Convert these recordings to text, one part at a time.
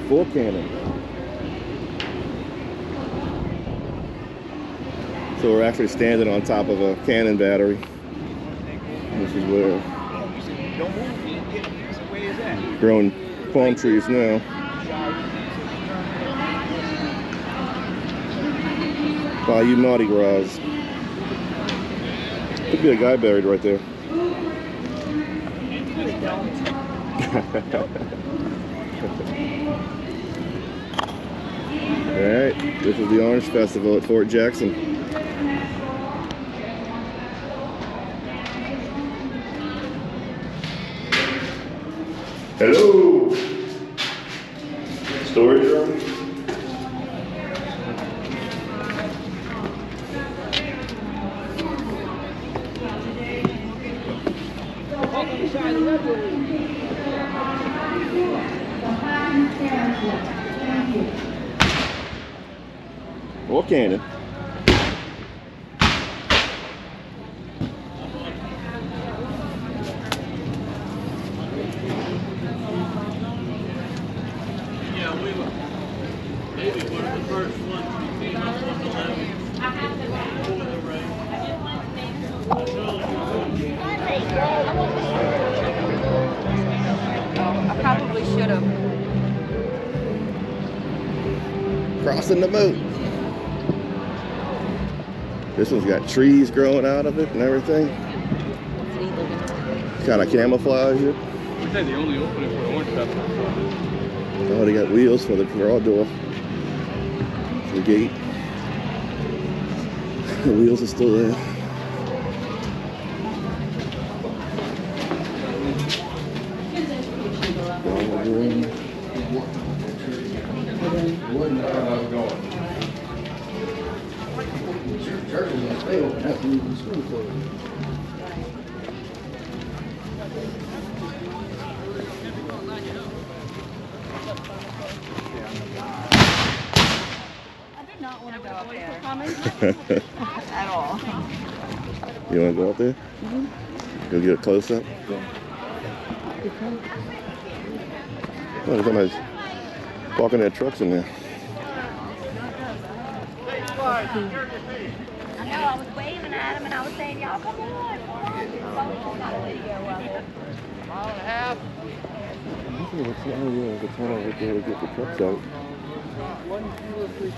Full cannon. So we're actually standing on top of a cannon battery. This is where growing palm trees now. Wow, you naughty Roz. Could be a guy buried right there. Alright, this is the Orange Festival at Fort Jackson. Hello! Storage room? Or cannon. Yeah, we were maybe one of the first ones we came up on the left before the rain. I probably should have. Crossing the moat. This one's got trees growing out of it and everything. Kind of camouflage it. We said the only opening for the Orange Festival. Oh, they got wheels for the garage door. The gate. The wheels are still there. Not want to go up there. At all. You want to go up there? Mm-hmm. Go get a close up? Oh, somebody's walking their trucks in there. I know, I was waving at him and I was saying, y'all come on. Mile and a half. Let's see, oh yeah, there's one over there to get the trucks out. 1, 2, or 3.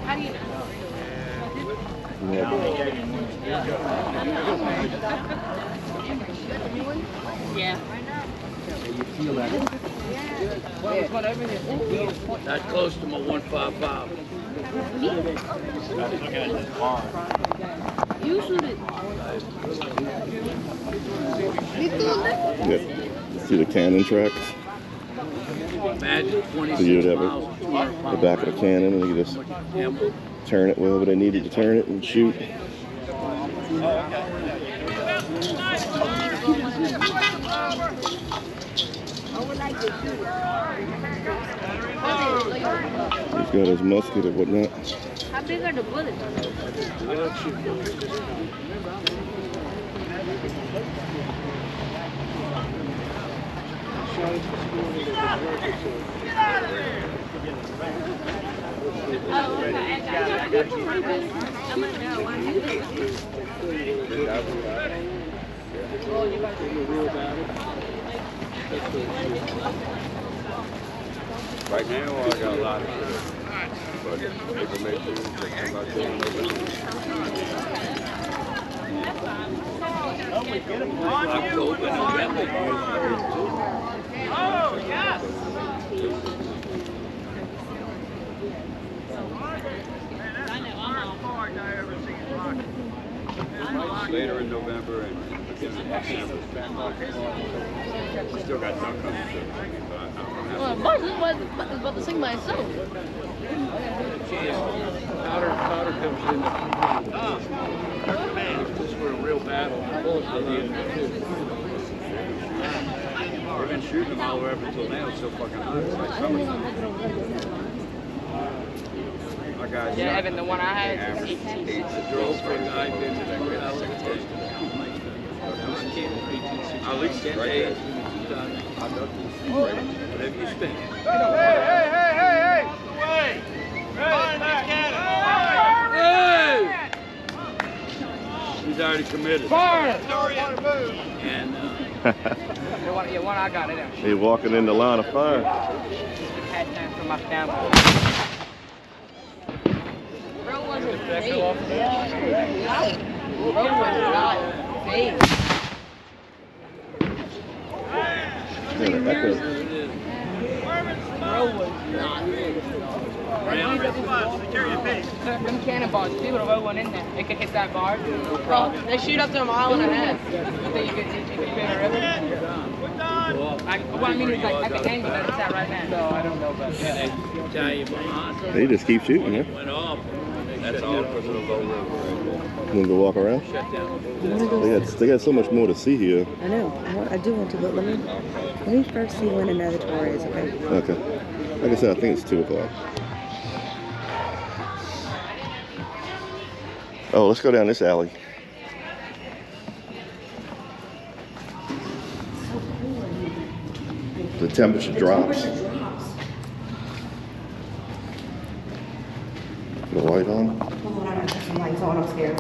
How do you know? Yeah. That's close to my 155. You shoot it. Yeah. See the cannon tracks? Imagine 26 So you'd have miles. the back of the cannon and you could just turn it wherever they needed to turn it and shoot. He's got his musket and whatnot. How big are the bullets? Right now, I got a lot of shit. But people make sure they come out there and October, November. Oh, yes! later in November and beginning of December. We still got some coming through. Well, Mark, this is about to sing by itself. Powder comes in this is where a real battle. Bullets at the end of it, too. We've been shooting them all the way up until now. It's so fucking hot. It's like summertime. Our guys Yeah, Evan, the one I had was average 18. 8 The girls for the eye visit, I went out and tasted it. At least right there. Whatever you spend. He's already committed. Fire! And The one I got, it They walking in the line of fire. had time for my family. Bro wasn't fake. Bro was not fake. Yeah, the echo. Bro was not fake. Them cannonballs, people have one in there. It could hit that bar. No problem. They shoot up to a mile and a half. You think you could spin a river? What I mean is like at the end, but it's that right now. No, I don't know about that. tell you behind They just keep shooting, huh? went off. That's all because of the low river right there. You want to go walk around? Shut down. They got so much more to see here. I know. I do want to, but let me first see when another tour is, okay? Okay. Like I said, I think it's 2 o'clock. Oh, let's go down this alley. The temperature drops. The light on. Hold on, I gotta put some lights on. I'm scared.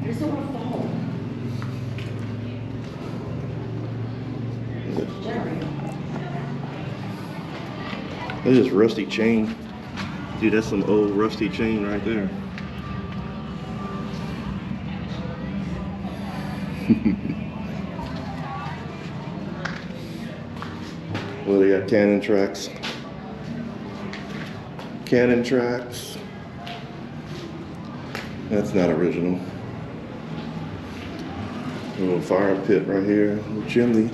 There's no one fall. There's this rusty chain. Dude, that's some old rusty chain right there. Well, they got cannon tracks. Cannon tracks. That's not original. A little fire pit right here. Little chimney.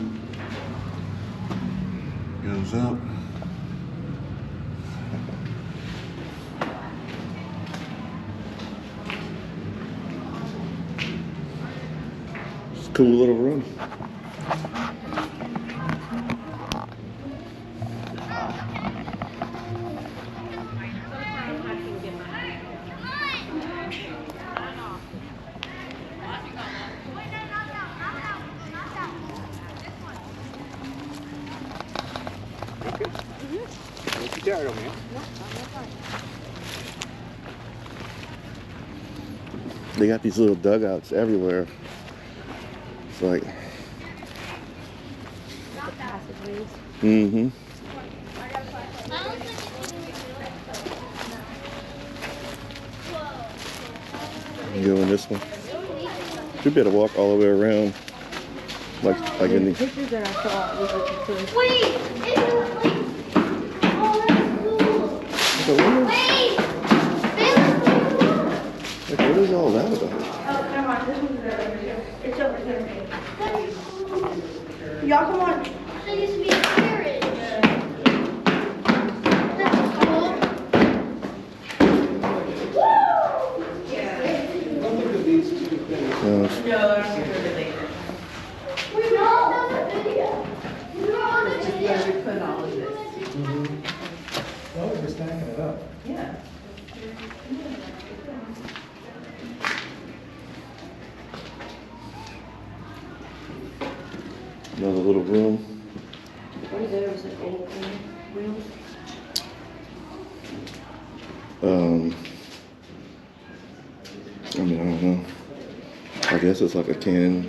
Goes up. It's a cool little room. Don't you tired of me? They got these little dugouts everywhere. It's like, mm-hmm. You go in this one. You better walk all the way around, like in the. Pictures that I saw was like the first. Wait! Oh, that's cool. Okay, Wait! what is all that about? Oh, come on. This one's over here. It's over here. Y'all come on. There used to be a carriage. That's cool. Woo! Uh, We were all on the video. We were all on the video. We put all of this. Well, we're stacking it up. Yeah. Another little room. What is there? Was it old wheels? I mean, I don't know. I guess it's like a cannon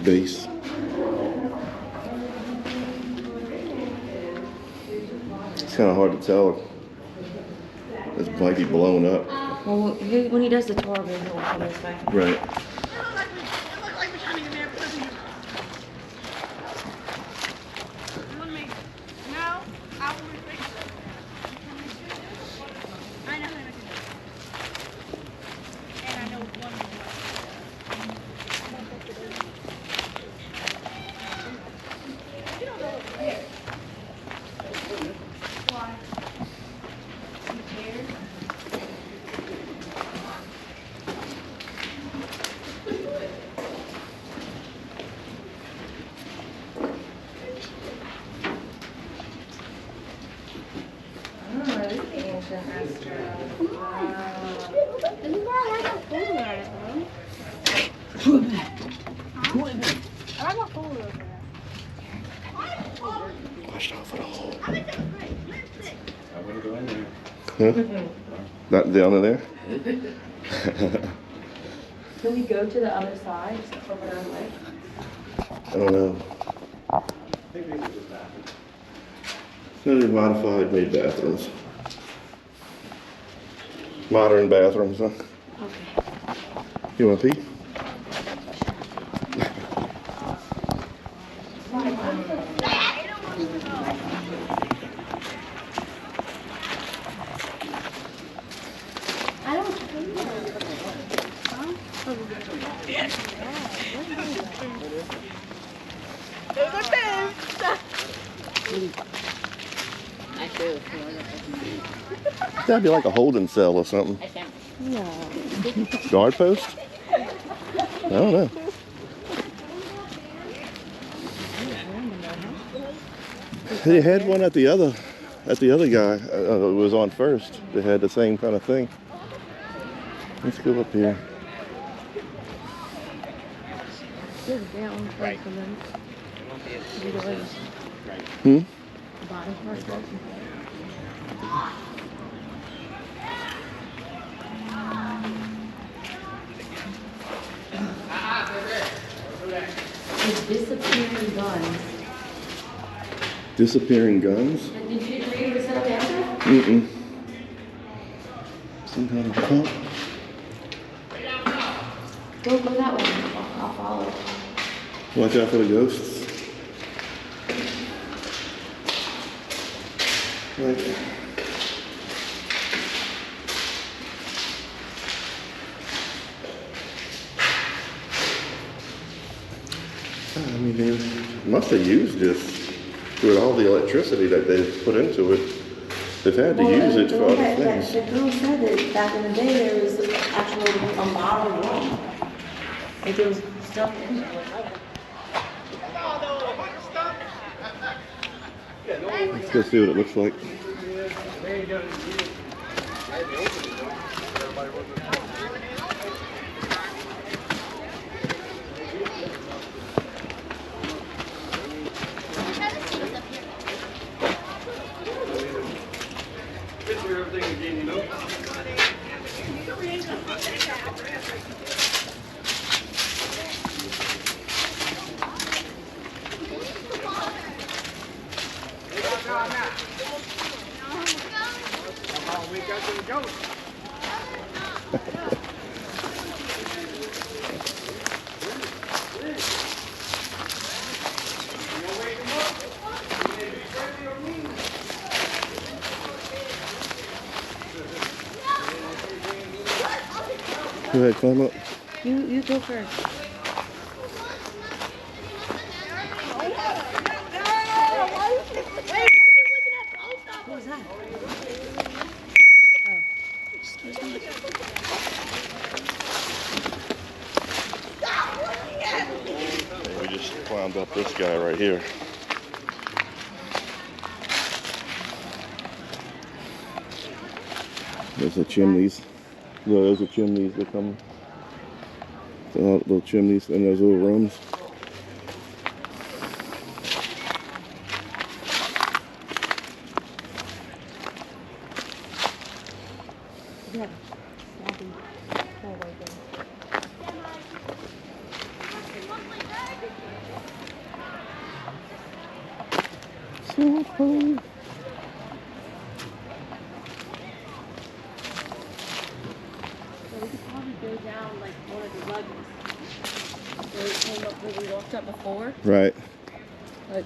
base. It's kind of hard to tell. This might be blown up. Well, when he does the tour, he'll come this way. Right. Watch out for the hole. I wouldn't go in there. Huh? Not down in there? Can we go to the other side over our way? I don't know. These are modified made bathrooms. Modern bathrooms, huh? Okay. You want to pee? That'd be like a holding cell or something. No. Guard post? I don't know. They had one at the other guy. It was on first. They had the same kind of thing. Let's go up here. Hmm? Disappearing guns. Disappearing guns? Did you read the set of answers? Mm-mm. Some kind of pump. Go that way. I'll follow. Watch out for the ghosts. Like, I mean, they must have used this with all the electricity that they've put into it. They've had to use it for other things. The girl said that back in the day there was actually a model room. Like there was stuff in there. Let's go see what it looks like. Go ahead, climb up. You go first. What was that? Oh. Excuse me. We just climbed up this guy right here. There's the chimneys. No, those are chimneys that come. Little chimneys and those little rooms. Yeah. So cold. Go down like one of the levels where we came up where we walked up before. Right. Like,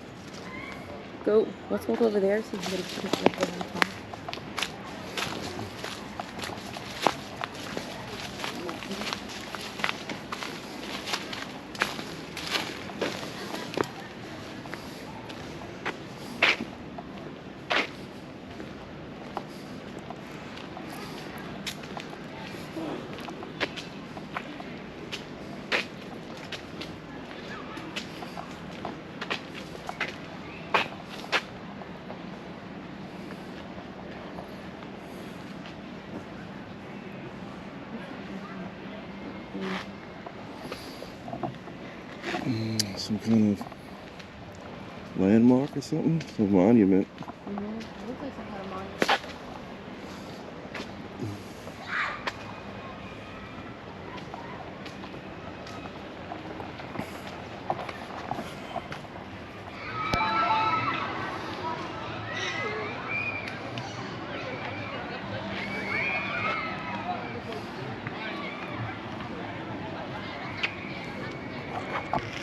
let's walk over there so you can get a picture of the top. some kind of landmark or something? Some monument. Mm-hmm. It looks like some kind of monument.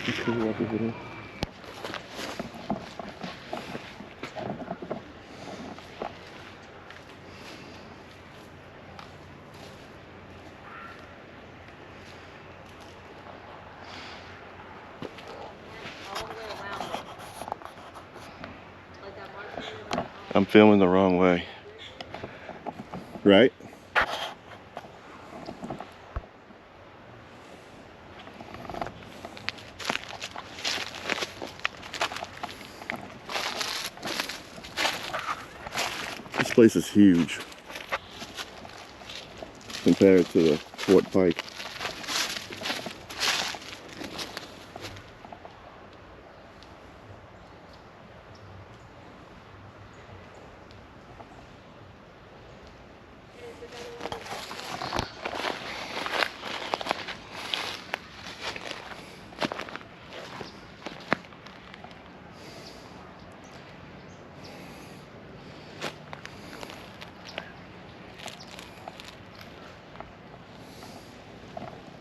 You can walk over there. I'm filming the wrong way. Right? This place is huge compared to the Fort Pike.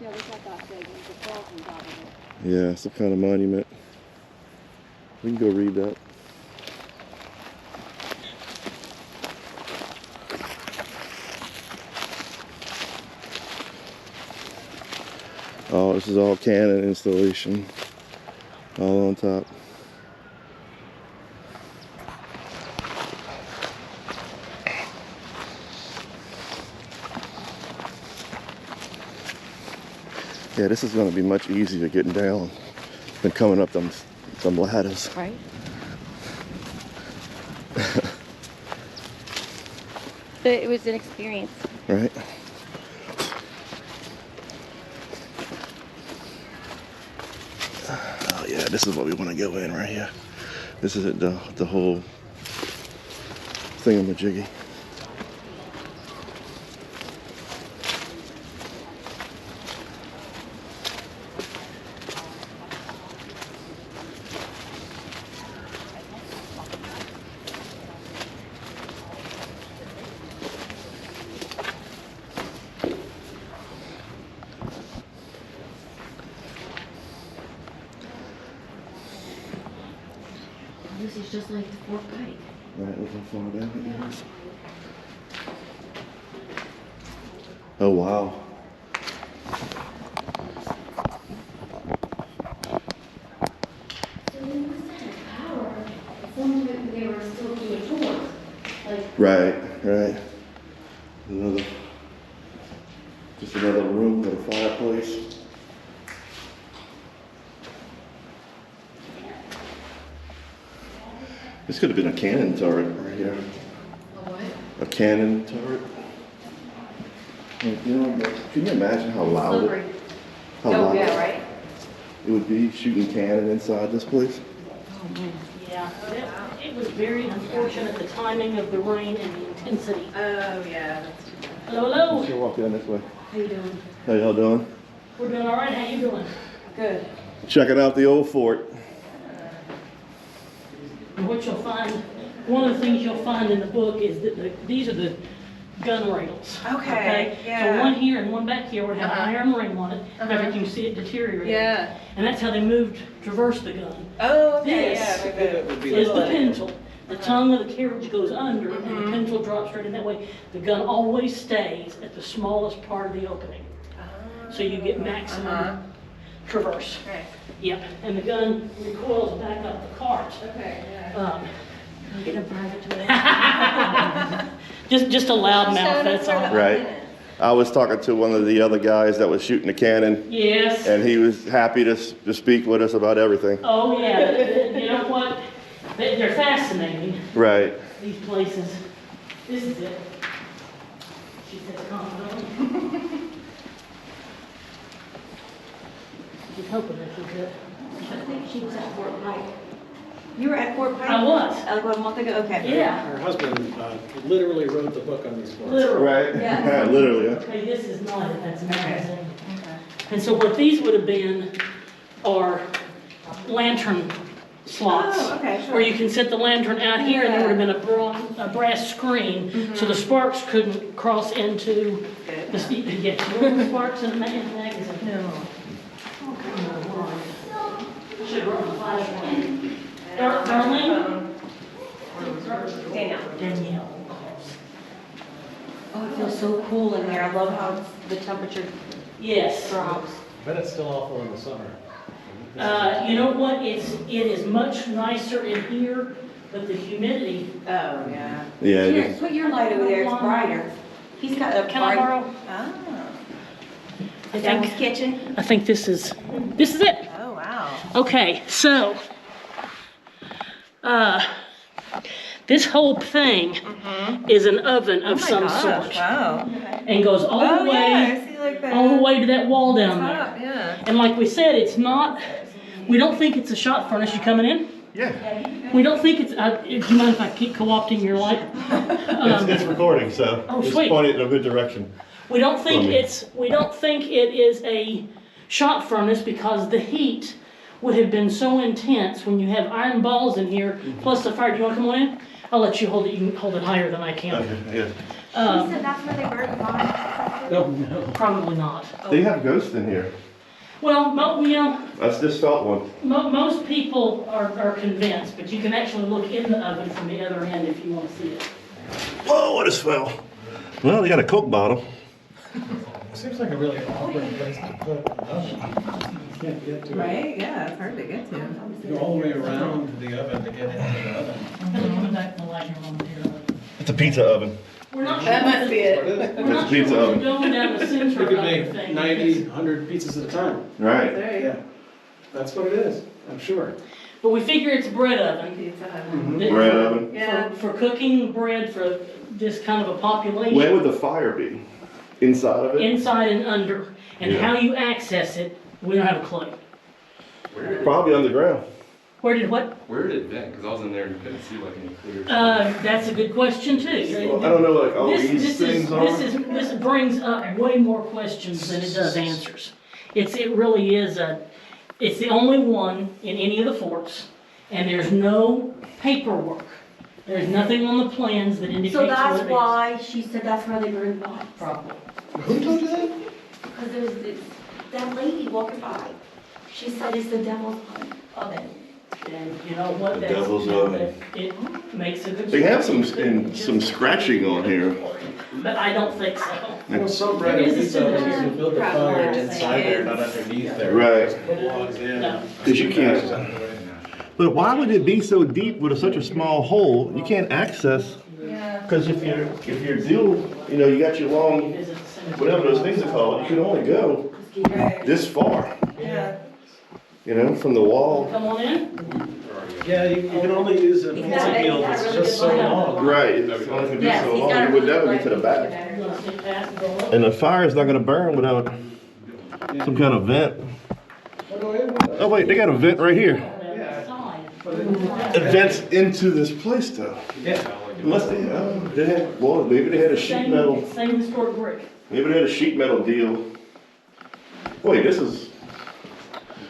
Yeah, we got that big. There's a frog on top of it. Yeah, some kind of monument. We can go read that. Oh, this is all cannon installation. All on top. Yeah, this is going to be much easier getting down than coming up some ladders. Right? But it was an experience. Right? Oh yeah, this is what we want to go in right here. This is it, the whole thingamajiggy. This is just like the Fort Pike. Right, look how far down it is. Oh wow. So they must have had power. Some of it they were still doing tours. Like, Right. Just another room with a fireplace. This could have been a cannon turret right here. a what? A cannon turret. Like, you know, can you imagine how loud Slippery. how Oh, loud yeah, right? it would be shooting cannon inside this place? Yeah, it was very unfortunate, the timing of the rain and the intensity. Oh, yeah. Hello, hello. Let's walk down this way. How you doing? How y'all doing? We're doing all right. How you doing? Good. Checking out the old fort. And what you'll find, one of the things you'll find in the book is that these are the gun rails. Okay, So yeah. one here and one back here would have an iron ring on it. Never can you see it deteriorate. Yeah. And that's how they traversed the gun. Oh, okay, This yeah. is the pintle. The tongue of the carriage goes under and the pintle drops straight in that way. The gun always stays at the smallest part of the opening. So you get maximum traverse. Okay. Yep, and the gun recoils back up the cart. Okay, yeah. Get a private tour. Just a loud mouth, that's all. Right. I was talking to one of the other guys that was shooting the cannon, Yes. and he was happy to speak with us about everything. Oh, yeah. You know what? They're fascinating, Right. these places. This is it. She says, confidently. She's hoping this is it. I think she was at Fort Pike. You were at Fort Pike? I was. Like what, a month ago? Okay. Yeah, Her husband literally wrote the book on these forts. literally. Right? Yeah. Literally, yeah. Okay, this is not it, that's amazing. And so what these would have been are lantern slots. Oh, okay, sure. Where you can set the lantern out here and there would have been a brass screen, so the sparks couldn't cross into the, yeah, the sparks in the magazine. No. Oh, come on. Should run the flashlight. Darlene? Danielle. Oh, it feels so cool in there. I love how the temperature Yes. drops. But it's still awful in the summer. You know what, it is much nicer in here, but the humidity. Oh, yeah. Yeah, it Here, is. put your light over there. It's brighter. He's got a Can I borrow? Ah. I That was think, kitchen? I think this is it. Oh, wow. Okay, so, this whole thing is an oven of some sort. Wow. And goes all the way, I see like that. all the way to that wall down there. Top, yeah. And like we said, it's not, we don't think it's a shot furnace. You coming in? Yeah. We don't think it's, do you mind if I keep co-opting your light? It's recording, so Oh, it's sweet. pointed in a good direction. We don't think Plumbing. we don't think it is a shot furnace because the heat would have been so intense when you have iron balls in here, plus the fire. Do you want to come on in? I'll let you hold it. You can hold it higher than I can. Okay, yeah. You said that's where they burned the body. Probably not. They have ghosts in here. Well, you know, I just felt one. most people are convinced, but you can actually look in the oven from the other end if you want to see it. Whoa, what a smell. Well, they got a Coke bottle. Seems like a really awkward place to put an oven. You can't get to it. Right? Yeah, it's hard to get to. Go all the way around the oven to get into the oven. I'm coming back to the light here momentarily. It's a pizza oven. We're not That sure must be it. We're not It's a pizza sure oven. we're going down the You center could of the make thing. 90, 100 pizzas at a time. Right. There you Yeah, go. that's what it is, I'm sure. But we figure it's a bread oven. Pizza Hut. that- Bread oven. Yeah. For cooking bread for this kind of a population. Where would the fire be? Inside of it? Inside and under. And Yeah. how you access it, we don't have a clue. Probably underground. Where did what? Where did it vent? Because I was in there and couldn't see like any clear. That's a good question too. Well, I don't know, like all these things are. This brings up way more questions than it does answers. It really is it's the only one in any of the forts, and there's no paperwork. There's nothing on the plans that indicates So what that's it is. why she said that's where they burned the bodies. Probably. Who told you that? Because there's that lady walking by. She said it's the devil's oven. And you know what? The That's- devil's oven. It makes a good. They have some scratching on here. But I don't think so. Well, some bread and pizza ovens, you build the fire inside there, not underneath there. Right. Put logs in. No. Because you can't. But why would it be so deep with such a small hole? You can't access. Yeah. Because if you're deal, you got your long, Visit the cemetery. whatever those things are called, you can only go Right. this far. Yeah. From the wall. Come on in. Yeah, you can only use a pizza meal that's just so long. Right. It's only gonna be Yes, so he's long. got You a would really never like get to the back. You want to stick past and go up? And the fire's not gonna burn without some kind of vent. Oh wait, they got a vent right here. It vents into this place though. Yeah. Unless they had, well, maybe they had a sheet metal, Same historic brick. maybe they had a sheet metal deal. Wait, this is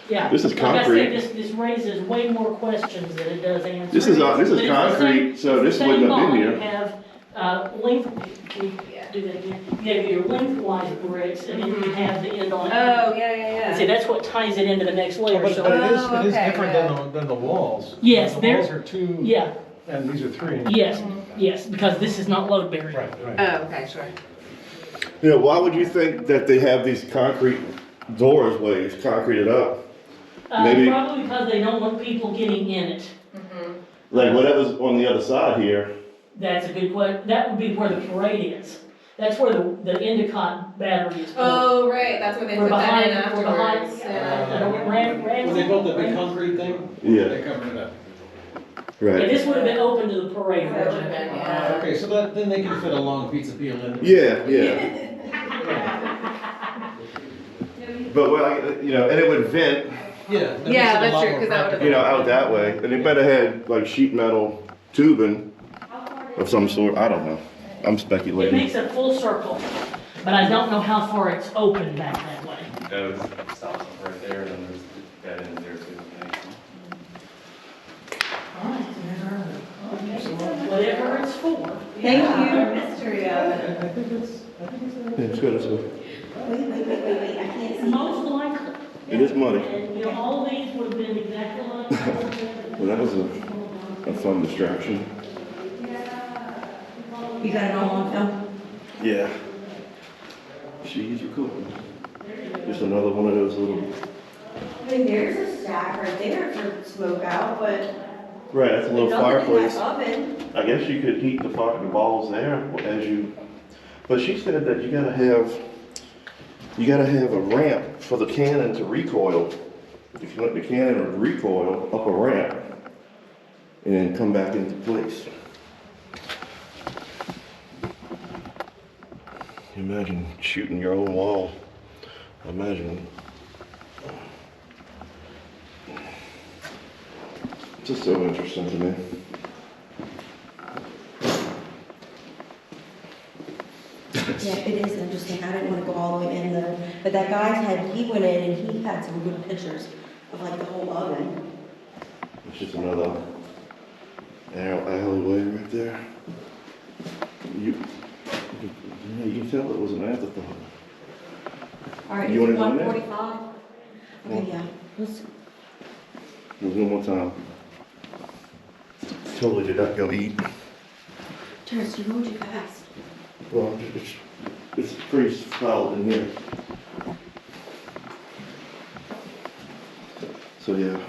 Yeah. This is Like I concrete. said, this raises way more questions than it does answers. This is But it's the concrete, so it's this the wouldn't same have been bond. here. You have, length, can you do that again? You have your lengthwise bricks, and then you have the end on it. Oh, yeah. See, that's what ties it into the next layer, But so. it is okay, different than the walls. Yes, The they're- walls are 2, Yeah, and these are 3. yes, because this is not load bearing. Right. Oh, okay, sure. Why would you think that they have these concrete doors ways concreted up? Maybe- Probably because they don't want people getting in it. Like whatever's on the other side here. That's a good question. That would be where the parade is. That's where the Endicott battery is. Oh, right, that's where they We're put that in behind, we're behind. afterwards. Yeah. When they built the big concrete thing, they Yeah, covered it up. Yeah, right. this would have been open to the parade That would've originally. been, yeah. Okay, so then they can fit a long pizza peel in. Yeah. But and it would vent Yeah. that makes Yeah, it a that's lot true, more 'cause that would've practical. You know, out that way. And they better had like sheet metal tubing of some sort. I don't know. I'm It speculating. makes a full circle, but I don't know how far it's open back that way. It stops right there, and then there's that in there too. All right, whatever it's for. Thank Mystery of it. I think it's Yeah, it's good. It's good. Wait, I can't see. Most likely. It is muddy. And, you know, all of these would have been exactly like. Well, that was a fun distraction. You got it all on film? Yeah. She's recording. Just another one of those little. I mean, there's a stack right there for smoke out, but Right, that's a little nothing in fireplace. that oven. I guess you could heat the balls there as you. But she said that you gotta have a ramp for the cannon to recoil. If you let the cannon recoil up a ramp and then come back into place. Imagine shooting your own wall. Imagine. It's just so interesting to me. Yeah, it is interesting. I didn't want to go all the way in there. But that guy's he went in and he had some good pictures of like the whole oven. It's just another alleyway right there. You can tell it was an afterthought. All right, You it's wanna go in there? 145. Okay, yeah. Let's, One more time. Totally did not go eat. Terrence, you rode you fast. Well, it's pretty solid in here. So yeah,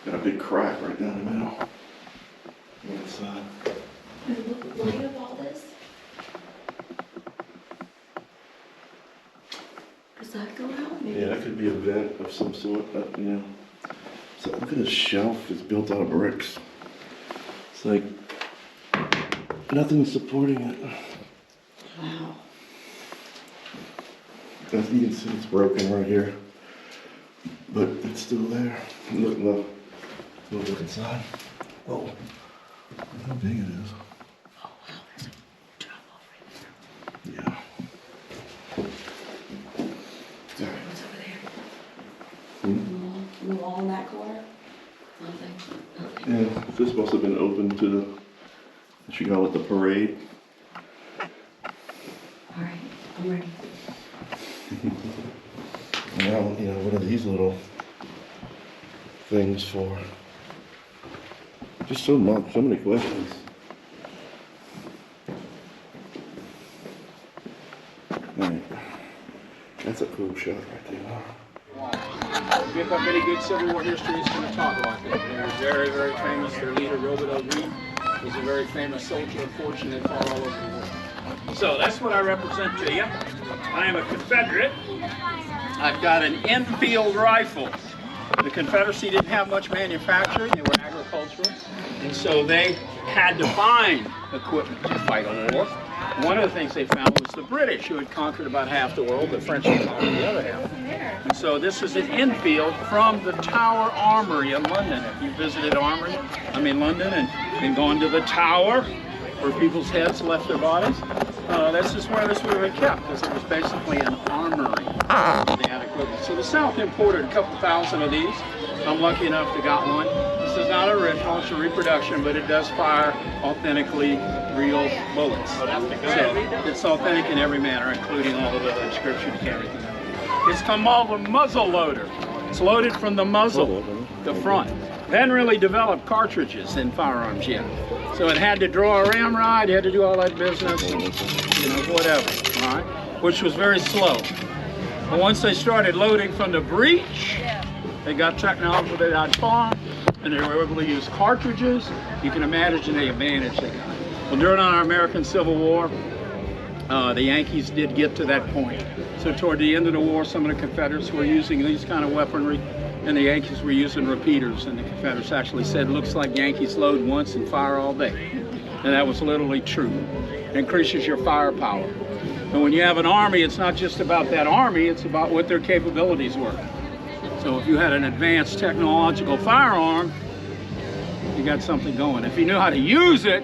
got a big crack right down the middle. On the side. Look at all this. Does that go out? Maybe. Yeah, that could be a vent of some sort, yeah. So look at this shelf, it's built out of bricks. It's like, nothing's supporting it. Wow. As you can see, it's broken right here. But it's still there. Look, look inside. Whoa, look how big it is. Oh, wow, there's a drop off right there. Yeah. Sorry. What's over there? Hmm? The wall in that corner? Nothing. Yeah, this must have been open to the, what you call it, the parade. All right, I'm ready. Now, you know, what are these little things for? Just so much, so many questions. Alright, that's a cool shot right there. If up any good Civil War history, it's going to talk about that. They're very, very famous. Their leader, Roosevelt Reed, was a very famous soldier of fortune that fought all over the world. So that's what I represent to you. I am a Confederate. I've got an Enfield rifle. The Confederacy didn't have much manufacturing. They were agricultural. And so they had to find equipment to fight a war. One of the things they found was the British, who had conquered about half the world, the French had conquered the other half. And so this is an Enfield from the Tower Armory in London. If you visited London and gone to the Tower, where people's heads left their bodies, this is where this would have been kept, because it was basically an armory. They had equipment. So the South imported a couple thousand of these. I'm lucky enough to got one. This is not original, it's a reproduction, but it does fire authentically real bullets. So it's authentic in every manner, including all of the inscriptions and everything. It's called a muzzle loader. It's loaded from the muzzle, the front. They hadn't really developed cartridges in firearms yet. So it had to draw a ramrod, it had to do all that business, whatever, all right? Which was very slow. But once they started loading from the breech, they got technology that far, and they were able to use cartridges. You can imagine the advantage they got. Well, during our American Civil War, the Yankees did get to that point. So toward the end of the war, some of the Confederates were using these kind of weaponry, and the Yankees were using repeaters, and the Confederates actually said, looks like Yankees load once and fire all day. And that was literally true. It increases your firepower. And when you have an army, it's not just about that army, it's about what their capabilities were. So if you had an advanced technological firearm, you got something going. If you knew how to use it,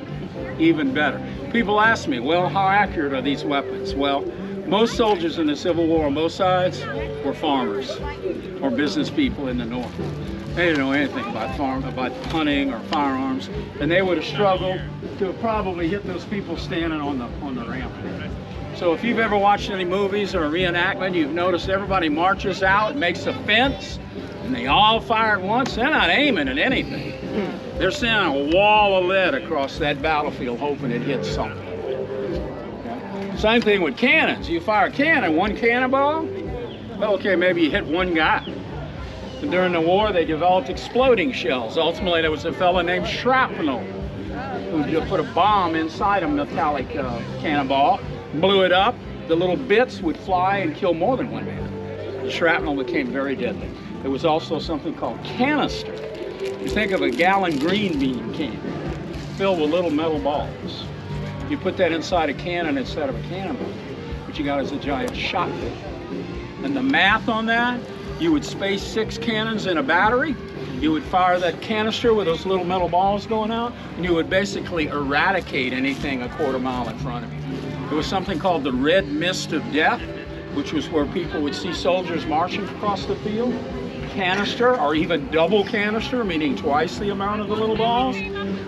even better. People ask me, well, how accurate are these weapons? Well, most soldiers in the Civil War on both sides were farmers or business people in the North. They didn't know anything about hunting or firearms, and they would have struggled to have probably hit those people standing on the ramp. So if you've ever watched any movies or a reenactment, you've noticed everybody marches out, makes a fence, and they all fire at once. They're not aiming at anything. They're sending a wall of lead across that battlefield, hoping it hits something. Okay? Same thing with cannons. You fire a cannon, one cannonball, well, okay, maybe you hit one guy. And during the war, they developed exploding shells. Ultimately, there was a fellow named Shrapnel who put a bomb inside a metallic cannonball, blew it up. The little bits would fly and kill more than one man. The shrapnel became very deadly. There was also something called canister. You think of a gallon green bean can filled with little metal balls. You put that inside a cannon instead of a cannonball. What you got is a giant shotgun. And the math on that, you would space 6 cannons in a battery. You would fire that canister with those little metal balls going out, and you would basically eradicate anything a quarter mile in front of you. There was something called the red mist of death, which was where people would see soldiers marching across the field. Canister, or even double canister, meaning twice the amount of the little balls,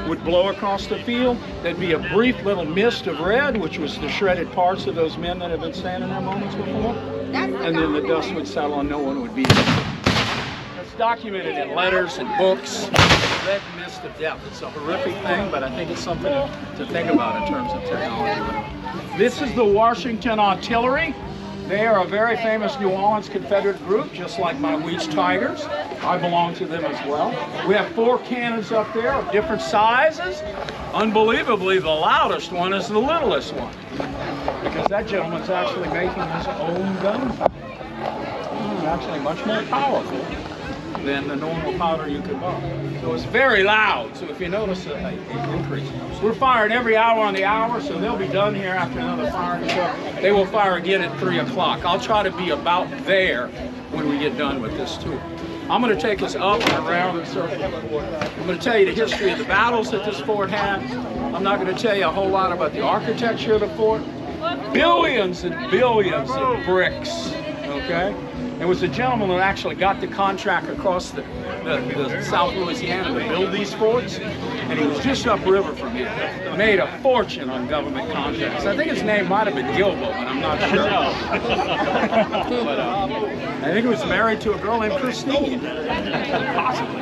would blow across the field. There'd be a brief little mist of red, which was the shredded parts of those men that had been standing there moments before. And then the dust would settle and no one would be there. It's documented in letters and books. Red mist of death. It's a horrific thing, but I think it's something to think about in terms of technology. This is the Washington Artillery. They are a very famous New Orleans Confederate group, just like my Weech Tigers. I belong to them as well. We have 4 cannons up there of different sizes. Unbelievably, the loudest one is the littlest one, because that gentleman's actually making his own gunpowder. Actually much more powerful than the normal powder you could buy. So it's very loud, so if you notice an increase. We're firing every hour on the hour, so they'll be done here after another firing truck. They will fire again at 3 o'clock. I'll try to be about there when we get done with this tour. I'm going to take us up and around and circle the fort. I'm going to tell you the history of the battles that this fort had. I'm not going to tell you a whole lot about the architecture of the fort. Billions and billions of bricks, okay? There was a gentleman who actually got the contract across the South Louisiana to build these forts, and he was just upriver from here. Made a fortune on government contracts. I think his name might have been Gilbo, but I'm not sure. But, I think he was married to a girl named Christine, possibly.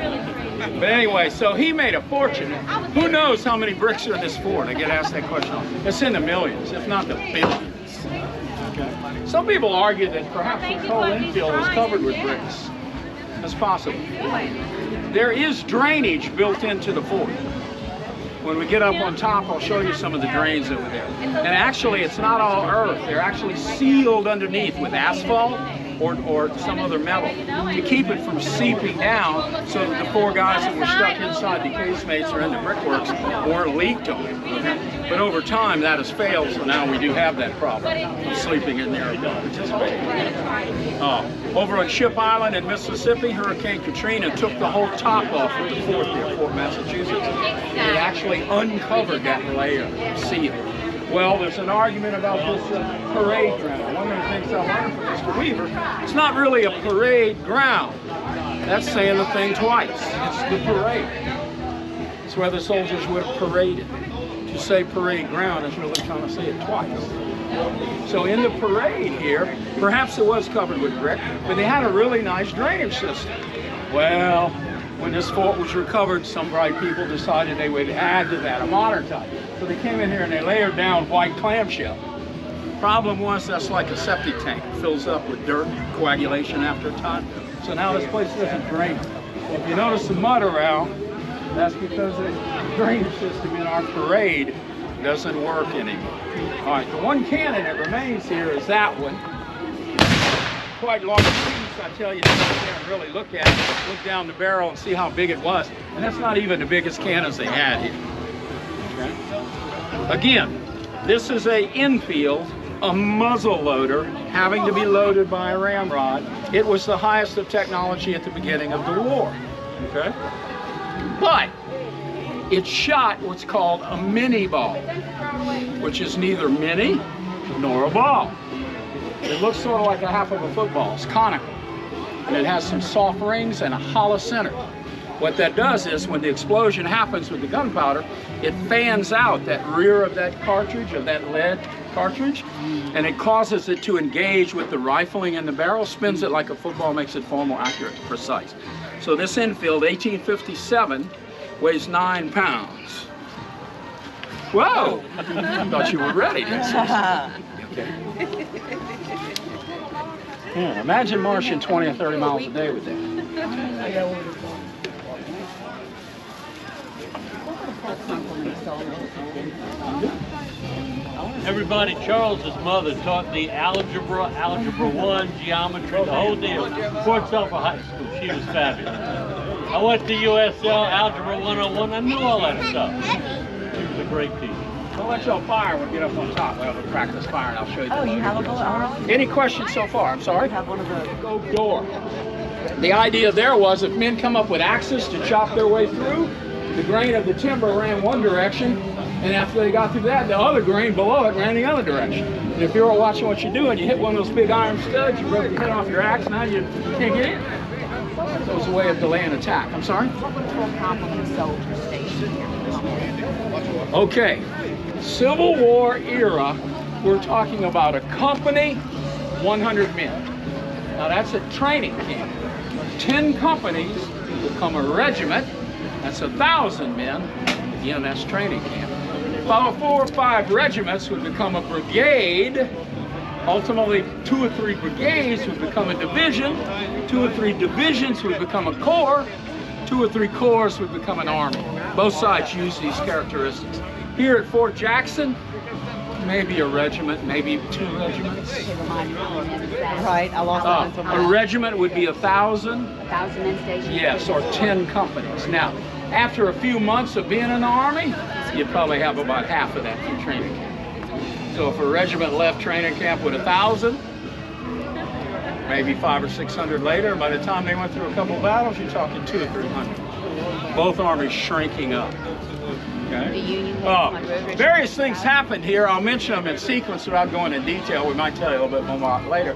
But anyway, so he made a fortune. Who knows how many bricks are in this fort? I get asked that question. It's in the millions, if not the billions. Okay. Some people argue that perhaps this whole infield is covered with bricks. That's possible. There is drainage built into the fort. When we get up on top, I'll show you some of the drains over there. And actually, it's not all earth. They're actually sealed underneath with asphalt or some other metal to keep it from seeping down, so that the 4 guys that were stuck inside the casemates or in the brickworks weren't leaked on. Okay? But over time, that has failed, so now we do have that problem of sleeping in there and participating. Over on Ship Island in Mississippi, Hurricane Katrina took the whole top off of the fort there, Fort Massachusetts. It actually uncovered that layer of seal. Well, there's an argument about this parade ground. One of the things I learned from Mr. Weaver, it's not really a parade ground. That's saying the thing twice. It's the parade. It's where the soldiers would have paraded. To say parade ground is really trying to say it twice. So in the parade here, perhaps it was covered with brick, but they had a really nice drainage system. Well, when this fort was recovered, some bright people decided they would add to that, a modern type. So they came in here and they layered down white clamshell. Problem was, that's like a septic tank. It fills up with dirt, coagulation after a time. So now this place doesn't drain. So if you notice the mud around, that's because the drainage system in our parade doesn't work anymore. All right, the one cannon that remains here is that one. Quite large piece, I tell you, to sit there and really look at it, look down the barrel and see how big it was. And that's not even the biggest cannons they had here. Okay? Again, this is an infield a muzzle loader having to be loaded by a ramrod. It was the highest of technology at the beginning of the war, okay? But it shot what's called a mini ball, which is neither mini nor a ball. It looks sort of like a half of a football. It's conical, and it has some soft rings and a hollow center. What that does is, when the explosion happens with the gunpowder, it fans out that rear of that cartridge, of that lead cartridge, and it causes it to engage with the rifling in the barrel, spins it like a football, makes it far more accurate, precise. So this Enfield 1857 weighs 9 pounds. Whoa! I thought you were ready. Okay. Yeah, imagine marching 20 or 30 miles a day with that. Everybody, Charles's mother taught me algebra, algebra 1, geometry, the whole deal. Fort Sulphur High School, she was fabulous. I went to USL, algebra 101, I knew all that stuff. She was a great teacher. I'll let y'all fire. We'll get up on top. We'll have a practice fire, and I'll show you. Oh, you have a bullet? Any questions so far? I'm sorry? I have one of those. Oak door. The idea there was, if men come up with axes to chop their way through, the grain of the timber ran one direction, and after they got through that, the other grain below it ran the other direction. And if you were watching what you're doing, you hit one of those big iron studs, you broke the head off your axe, now you can't get in. So it's a way of delaying attack. I'm sorry? What patrol complement soldiers stationed here? Okay, Civil War era, we're talking about a company, 100 men. Now that's a training camp. 10 companies become a regiment, that's 1,000 men. Again, that's training camp. About 4 or 5 regiments would become a brigade. Ultimately, 2 or 3 brigades would become a division. 2 or 3 divisions would become a corps. 2 or 3 corps would become an army. Both sides use these characteristics. Here at Fort Jackson, maybe a regiment, maybe 2 regiments. Right, I lost that information. A regiment would be 1,000. 1,000 men stationed? Yes, or 10 companies. Now, after a few months of being in the Army, you'd probably have about half of that from training camp. So if a regiment left training camp with 1,000, maybe 500 or 600 later, by the time they went through a couple of battles, you're talking 200 or 300. Both armies shrinking up. Okay. Various things happened here. I'll mention them in sequence without going in detail. We might tell you a little bit more later.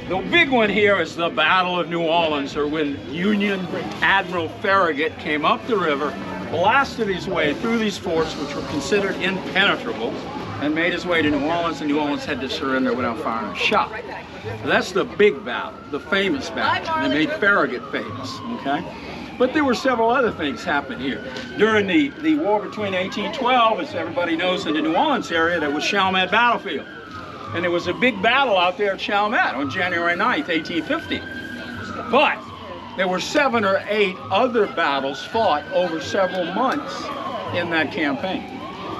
The big one here is the Battle of New Orleans, or when Union Admiral Farragut came up the river, blasted his way through these forts, which were considered impenetrable, and made his way to New Orleans, and New Orleans had to surrender without firing a shot. So that's the big battle, the famous battle. They made Farragut famous, okay? But there were several other things happen here. During the war between 1812, as everybody knows, in the New Orleans area, there was Chalmette Battlefield. And there was a big battle out there at Chalmette on January 9th, 1850. But there were 7 or 8 other battles fought over several months in that campaign.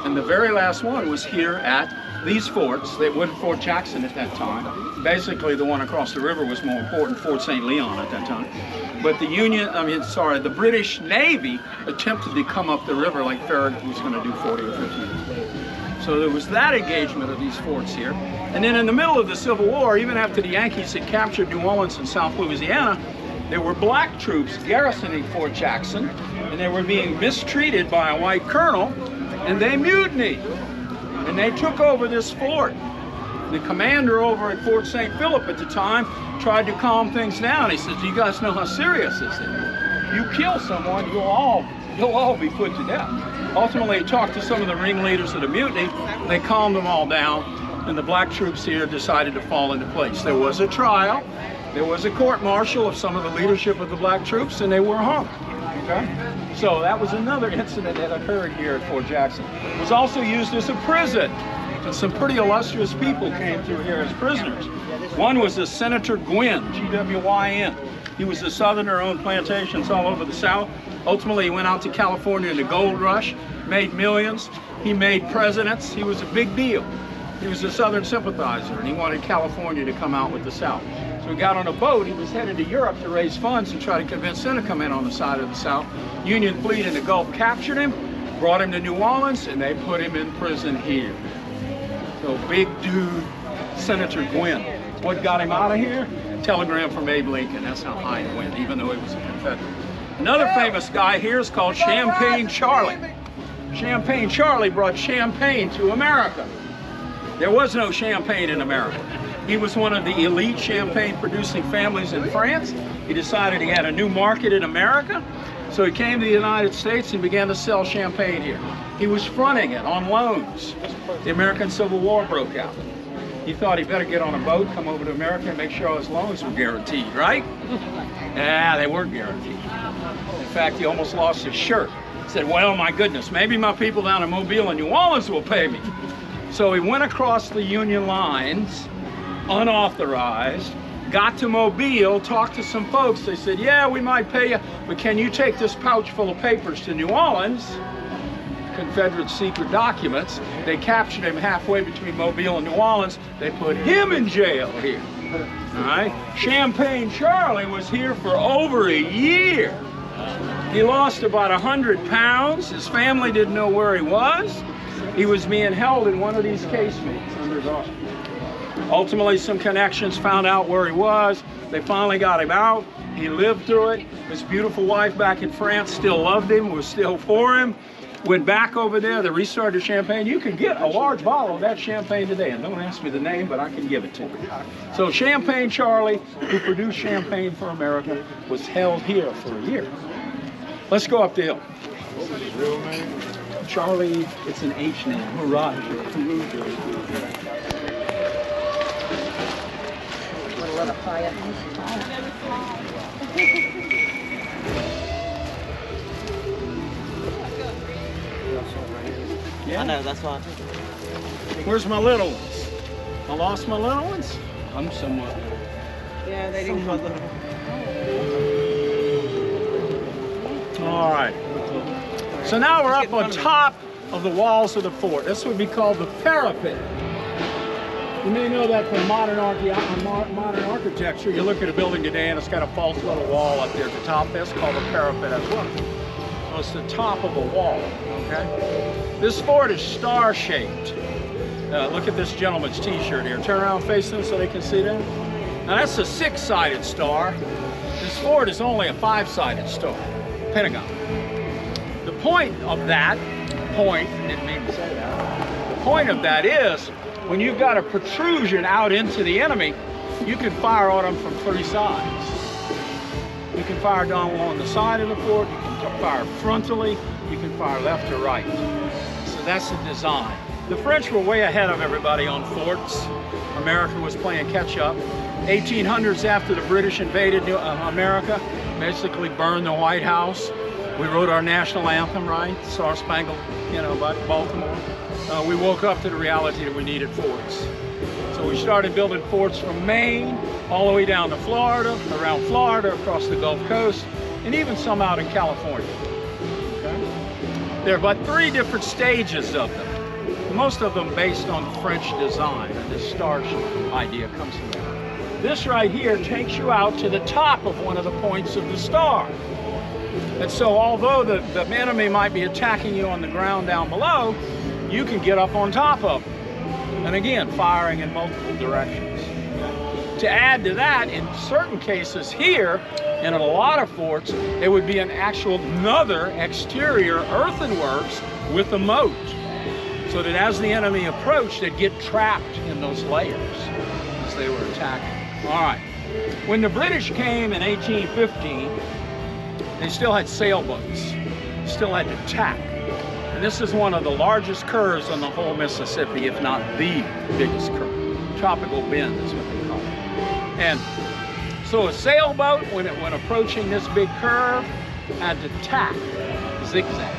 And the very last one was here at these forts. They were Fort Jackson at that time. Basically, the one across the river was more important, Fort St. Leon at that time. But the British Navy attempted to come up the river like Farragut was going to do 40 or 50 years later. So there was that engagement of these forts here. And then in the middle of the Civil War, even after the Yankees had captured New Orleans and South Louisiana, there were black troops garrisoning Fort Jackson, and they were being mistreated by a white colonel, and they mutinied. And they took over this fort. The commander over at Fort St. Philip at the time tried to calm things down. He said, "Do you guys know how serious this is? You kill someone, you'll all be put to death." Ultimately, he talked to some of the ringleaders of the mutiny. They calmed them all down, and the black troops here decided to fall into place. There was a trial. There was a court-martial of some of the leadership of the black troops, and they were hung. Okay? So that was another incident that occurred here at Fort Jackson. It was also used as a prison, and some pretty illustrious people came through here as prisoners. One was a Senator Gwynn, G-W-Y-N. He was a southerner, owned plantations all over the South. Ultimately, he went out to California in the gold rush, made millions. He made presidents. He was a big deal. He was a Southern sympathizer, and he wanted California to come out with the South. So he got on a boat. He was headed to Europe to raise funds and try to convince them to come in on the side of the South. Union fleet in the Gulf captured him, brought him to New Orleans, and they put him in prison here. So big dude, Senator Gwynn. What got him out of here? Telegram from Abe Lincoln. That's how high he went, even though he was a Confederate. Another famous guy here is called Champagne Charlie. Champagne Charlie brought champagne to America. There was no champagne in America. He was one of the elite champagne producing families in France. He decided he had a new market in America, so he came to the United States and began to sell champagne here. He was fronting it on loans. The American Civil War broke out. He thought he better get on a boat, come over to America and make sure his loans were guaranteed, right? Yeah, they weren't guaranteed. In fact, he almost lost his shirt. He said, well, my goodness, maybe my people down in Mobile and New Orleans will pay me. So he went across the Union lines, unauthorized, got to Mobile, talked to some folks. They said, yeah, we might pay you, but can you take this pouch full of papers to New Orleans? Confederate secret documents. They captured him halfway between Mobile and New Orleans. They put him in jail here. All right? Champagne Charlie was here for over a year. He lost about 100 pounds. His family didn't know where he was. He was being held in one of these casemates under guard. Ultimately, some connections found out where he was. They finally got him out. He lived through it. His beautiful wife back in France still loved him, was still for him. Went back over there, they restarted champagne. You can get a large bottle of that champagne today, and don't ask me the name, but I can give it to you. So Champagne Charlie, who produced champagne for America, was held here for a year. Let's go up the hill. Charlie, it's an H name, Mirage. Yeah. I know, that's why. Where's my little ones? I lost my little ones? I'm somewhat. Yeah, they didn't call them. All right. So now we're up on top of the walls of the fort. This would be called the parapet. You may know that from modern architecture. You look at a building today and it's got a false little wall up there at the top. That's called a parapet as well. So it's the top of a wall, okay? This fort is star-shaped. Look at this gentleman's t-shirt here. Turn around facing them so they can see that. Now that's a 6-sided star. This fort is only a 5-sided star, pentagon. The point of that, didn't mean to say that. The point of that is, when you've got a protrusion out into the enemy, you can fire on them from 3 sides. You can fire down along the side of the fort, you can fire frontally, you can fire left or right. So that's the design. The French were way ahead of everybody on forts. America was playing catch up. 1800s, after the British invaded America, basically burned the White House. We wrote our national anthem, right? Star Spangled, by Baltimore. We woke up to the reality that we needed forts. So we started building forts from Maine, all the way down to Florida, around Florida, across the Gulf Coast, and even some out in California. Okay? There are about 3 different stages of them, most of them based on French design, and this star idea comes from there. This right here takes you out to the top of one of the points of the star. And so although the enemy might be attacking you on the ground down below, you can get up on top of them. And again, firing in multiple directions. To add to that, in certain cases here, and in a lot of forts, there would be another exterior earthworks with a moat. So that as the enemy approached, they'd get trapped in those layers as they were attacking. All right. When the British came in 1815, they still had sailboats, still had to tack. And this is one of the largest curves on the whole Mississippi, if not the biggest curve. Tropical bend is what they call it. And so a sailboat, when approaching this big curve, had to tack, zigzag.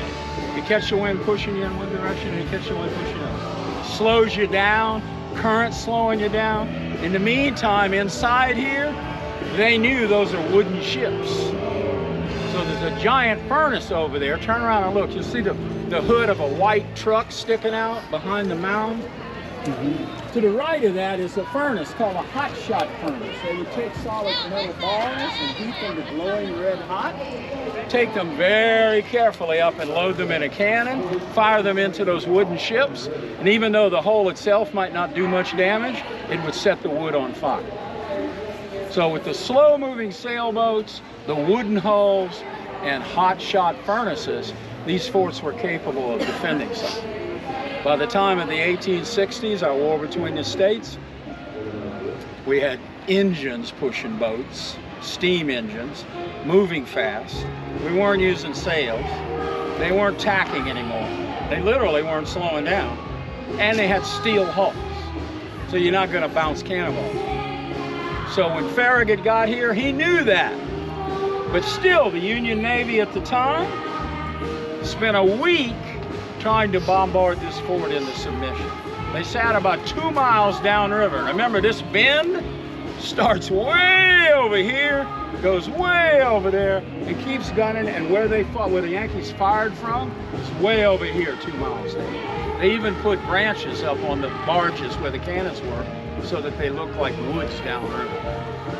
You catch the wind pushing you in one direction, and you catch the wind pushing you in another. Slows you down, current slowing you down. In the meantime, inside here, they knew those are wooden ships. So there's a giant furnace over there. Turn around and look. You'll see the hood of a white truck sticking out behind the mound. To the right of that is a furnace called a hot shot furnace. They would take solid metal balls and heat them to glowing red hot, take them very carefully up and load them in a cannon, fire them into those wooden ships, and even though the hole itself might not do much damage, it would set the wood on fire. So with the slow-moving sailboats, the wooden hulls, and hot shot furnaces, these forts were capable of defending something. By the time of the 1860s, our war between the states, we had engines pushing boats, steam engines, moving fast. We weren't using sails. They weren't tacking anymore. They literally weren't slowing down. And they had steel hulls, so you're not going to bounce cannonballs. So when Farragut got here, he knew that. But still, the Union Navy at the time spent a week trying to bombard this fort into submission. They sat about 2 miles downriver. Remember, this bend starts way over here, goes way over there, and keeps gunning, and where they fought, where the Yankees fired from, is way over here, 2 miles down. They even put branches up on the barges where the cannons were so that they looked like woods downriver.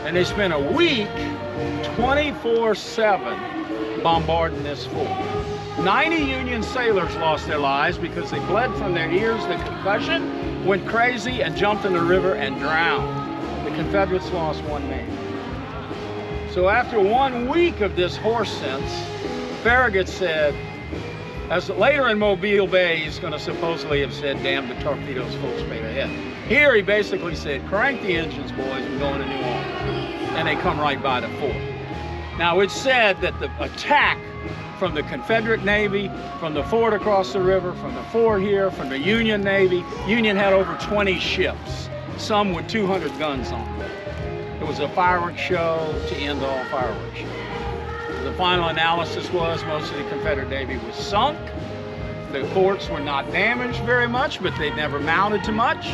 And they spent a week, 24/7, bombarding this fort. 90 Union sailors lost their lives because they bled from their ears, the concussion, went crazy and jumped in the river and drowned. The Confederates lost 1 man. So after 1 week of this horse sense, Farragut said, as later in Mobile Bay, he's going to supposedly have said, damn the torpedoes full speed ahead. Here he basically said, crank the engines, boys, we're going to New Orleans. And they come right by the fort. Now it's said that the attack from the Confederate Navy, from the fort across the river, from the fort here, from the Union Navy. Union had over 20 ships, some with 200 guns on them. It was a fireworks show to end all fireworks shows. The final analysis was most of the Confederate Navy was sunk. The forts were not damaged very much, but they'd never mounted to much.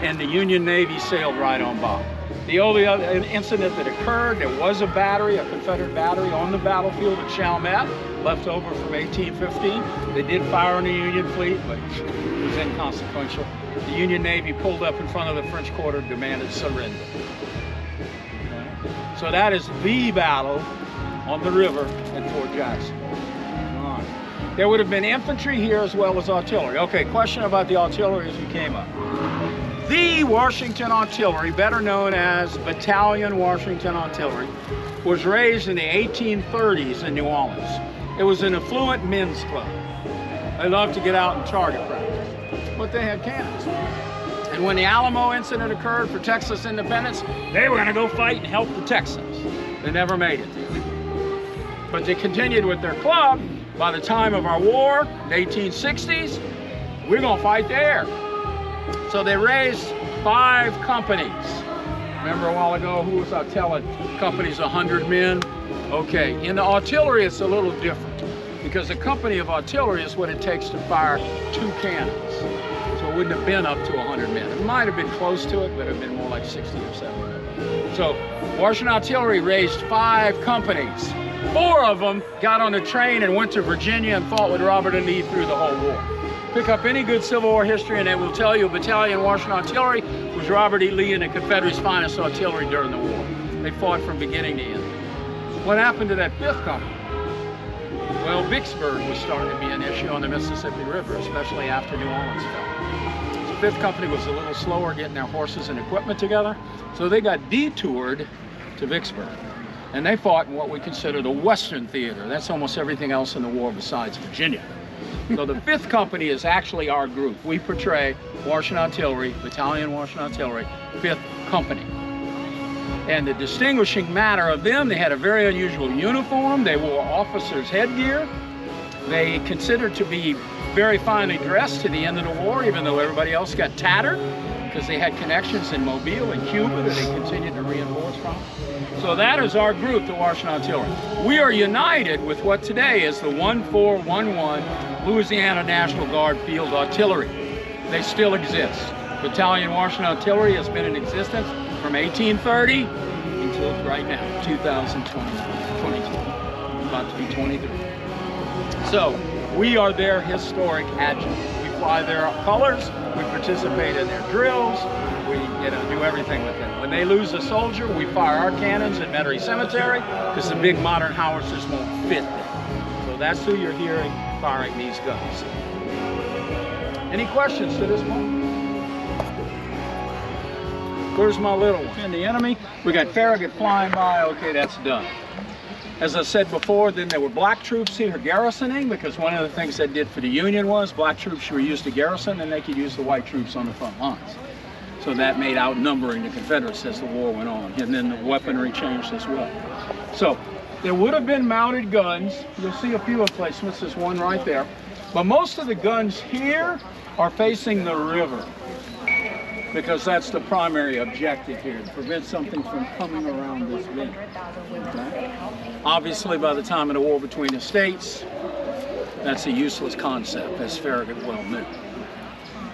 And the Union Navy sailed right on by. The only other incident that occurred, there was a battery, a Confederate battery on the battlefield at Chalmette, left over from 1815. They did fire on the Union fleet, but it was inconsequential. The Union Navy pulled up in front of the French quarter, demanded surrender. So that is the battle on the river at Fort Jackson. All right. There would have been infantry here as well as artillery. Okay, question about the artillery as we came up. The Washington Artillery, better known as Battalion Washington Artillery, was raised in the 1830s in New Orleans. It was an affluent men's club. They loved to get out and target practice, but they had cannons. And when the Alamo incident occurred for Texas independence, they were going to go fight and help the Texans. They never made it. But they continued with their club. By the time of our war, the 1860s, we're going to fight there. So they raised 5 companies. Remember a while ago, who was I telling? Companies 100 men. Okay, in the artillery, it's a little different because a company of artillery is what it takes to fire 2 cannons. So it wouldn't have been up to 100 men. It might have been close to it, but it would have been more like 60 or 70 men. So Washington Artillery raised 5 companies. 4 of them got on a train and went to Virginia and fought with Robert E. Lee through the whole war. Pick up any good Civil War history and they will tell you Battalion Washington Artillery was Robert E. Lee and the Confederates' finest artillery during the war. They fought from beginning to end. What happened to that 5th company? Well, Vicksburg was starting to be an issue on the Mississippi River, especially after New Orleans fell. The 5th company was a little slower getting their horses and equipment together, so they got detoured to Vicksburg. And they fought in what we consider the Western Theater. That's almost everything else in the war besides Virginia. So the 5th company is actually our group. We portray Washington Artillery, Battalion Washington Artillery, 5th Company. And the distinguishing matter of them, they had a very unusual uniform. They wore officers' headgear. They considered to be very finely dressed to the end of the war, even though everybody else got tattered, because they had connections in Mobile and Cuba that they continued to reinforce from. So that is our group, the Washington Artillery. We are united with what today is the 1411 Louisiana National Guard Field Artillery. They still exist. Battalion Washington Artillery has been in existence from 1830 until right now, 2022, about to be 23. So we are their historic adjutant. We fly their colors, we participate in their drills, we do everything with them. When they lose a soldier, we fire our cannons at Metairie Cemetery because the big modern howitzers won't fit there. So that's who you're hearing firing these guns. Any questions to this point? Where's my little one? And the enemy, we got Farragut flying by, okay, that's done. As I said before, then there were black troops here garrisoning, because one of the things they did for the Union was black troops were used to garrison and they could use the white troops on the front lines. So that made outnumbering the Confederates as the war went on, and then the weaponry changed as well. So there would have been mounted guns. You'll see a few emplacements, there's one right there. But most of the guns here are facing the river, because that's the primary objective here, to prevent something from coming around this bend. Okay? Obviously, by the time of the war between the states, that's a useless concept, as Farragut well knew.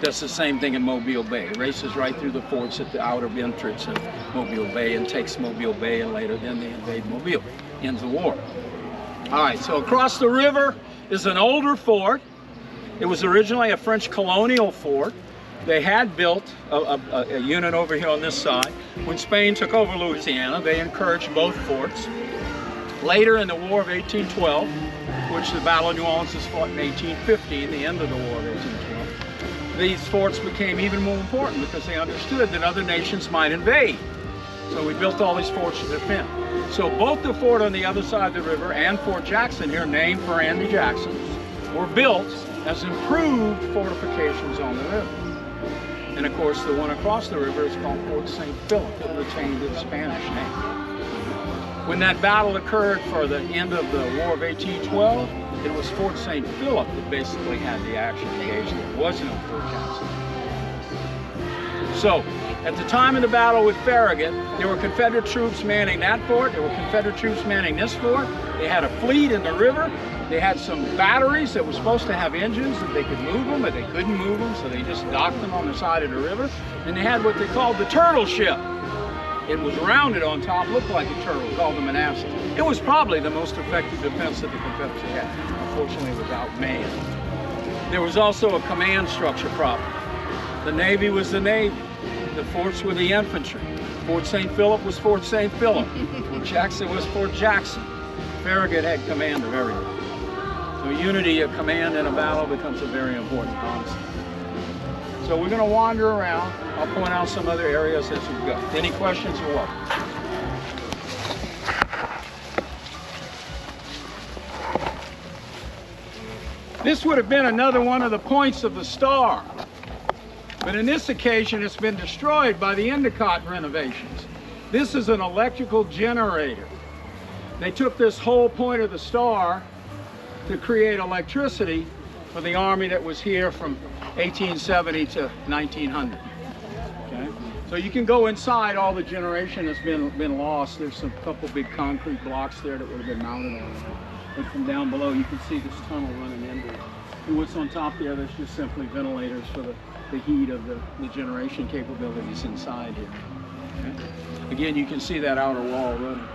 Does the same thing in Mobile Bay. It races right through the forts at the outer entrance of Mobile Bay and takes Mobile Bay, and later then they invade Mobile. Ends the war. All right, so across the river is an older fort. It was originally a French colonial fort. They had built a unit over here on this side. When Spain took over Louisiana, they encouraged both forts. Later in the War of 1812, which the Battle of New Orleans was fought in 1815, the end of the War of 1812, these forts became even more important because they understood that other nations might invade. So we built all these forts to defend. So both the fort on the other side of the river and Fort Jackson here, named for Andy Jackson, were built as improved fortifications on the river. And of course, the one across the river is called Fort St. Philip. It retained its Spanish name. When that battle occurred for the end of the War of 1812, it was Fort St. Philip that basically had the action engaged. There was no Fort Jackson. So, at the time of the battle with Farragut, there were Confederate troops manning that fort. There were Confederate troops manning this fort. They had a fleet in the river. They had some batteries that were supposed to have engines that they could move them, but they couldn't move them, so they just docked them on the side of the river. And they had what they called the turtle ship. It was rounded on top, looked like a turtle, called the Manassas. It was probably the most effective defense that the Confederacy had, unfortunately without man. There was also a command structure problem. The Navy was the Navy. The forts were the infantry. Fort St. Philip was Fort St. Philip. Fort Jackson was Fort Jackson. Farragut had command of everything. So unity of command in a battle becomes a very important concept. So we're going to wander around. I'll point out some other areas as we go. Any questions or what? This would have been another one of the points of the star. But in this occasion, it's been destroyed by the Endicott renovations. This is an electrical generator. They took this whole point of the star to create electricity for the army that was here from 1870 to 1900. Okay? So you can go inside. All the generation has been lost. There's a couple big concrete blocks there that would have been mounted on it. And from down below, you can see this tunnel running into it. And what's on top there, that's just simply ventilators for the heat of the generation capabilities inside here. Okay? Again, you can see that outer wall running.